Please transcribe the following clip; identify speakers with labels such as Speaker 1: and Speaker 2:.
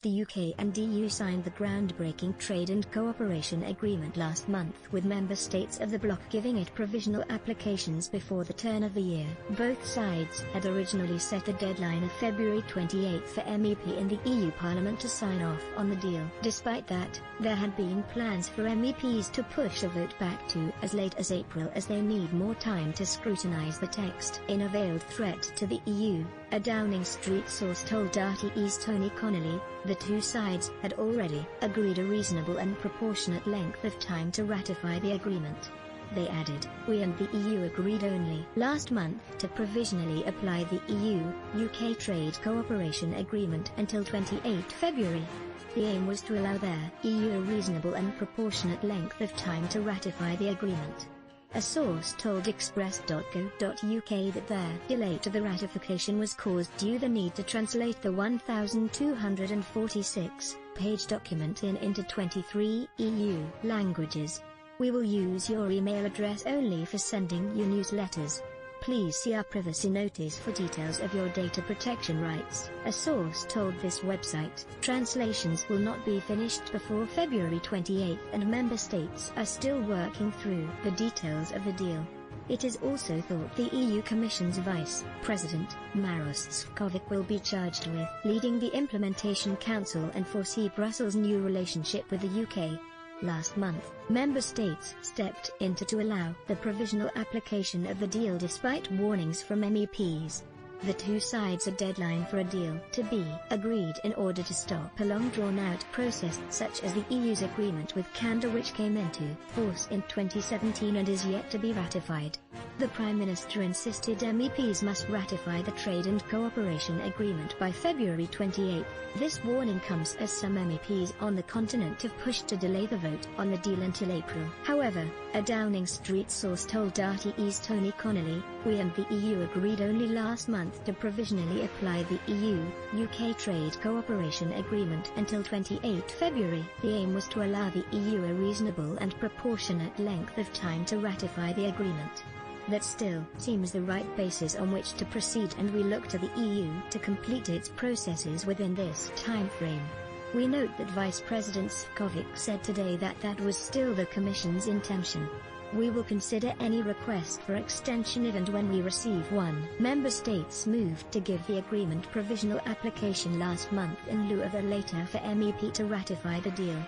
Speaker 1: The UK and EU signed the groundbreaking trade and cooperation agreement last month, with member states of the bloc giving it provisional applications before the turn of the year. Both sides had originally set a deadline of February 28 for MEP in the EU Parliament to sign off on the deal. Despite that, there had been plans for MEPs to push a vote back to as late as April, as they need more time to scrutinise the text. In a veiled threat to the EU, a Downing Street source told RTE's Tony Connolly, the two sides had already agreed a reasonable and proportionate length of time to ratify the agreement. They added, "We and the EU agreed only last month to provisionally apply the EU-UK Trade Cooperation Agreement until 28 February. The aim was to allow their EU a reasonable and proportionate length of time to ratify the agreement." A source told Express.co.uk that their delay to the ratification was caused due to the need to translate the 1,246-page document into 23 EU languages. "We will use your email address only for sending you newsletters. Please see our privacy notice for details of your data protection rights," a source told this website. Translations will not be finished before February 28, and member states are still working through the details of the deal. It is also thought the EU Commission's Vice President, Maros Sefcovic, will be charged with leading the Implementation Council and foresee Brussels' new relationship with the UK. Last month, member states stepped in to allow the provisional application of the deal despite warnings from MEPs. The two sides a deadline for a deal to be agreed in order to stop a long drawn-out process such as the EU's agreement with Canada, which came into force in 2017 and is yet to be ratified. The Prime Minister insisted MEPs must ratify the Trade and Cooperation Agreement by February 28. This warning comes as some MEPs on the continent have pushed to delay the vote on the deal until April. However, a Downing Street source told RTE's Tony Connolly, "We and the EU agreed only last month to provisionally apply the EU-UK Trade Cooperation Agreement until 28 February. The aim was to allow the EU a reasonable and proportionate length of time to ratify the agreement. That still seems the right basis on which to proceed, and we look to the EU to complete its processes within this time frame." We note that Vice President Sefcovic said today that that was still the Commission's intention. "We will consider any request for extension if and when we receive one." Member states moved to give the agreement provisional application last month in lieu of a later for MEP to ratify the deal.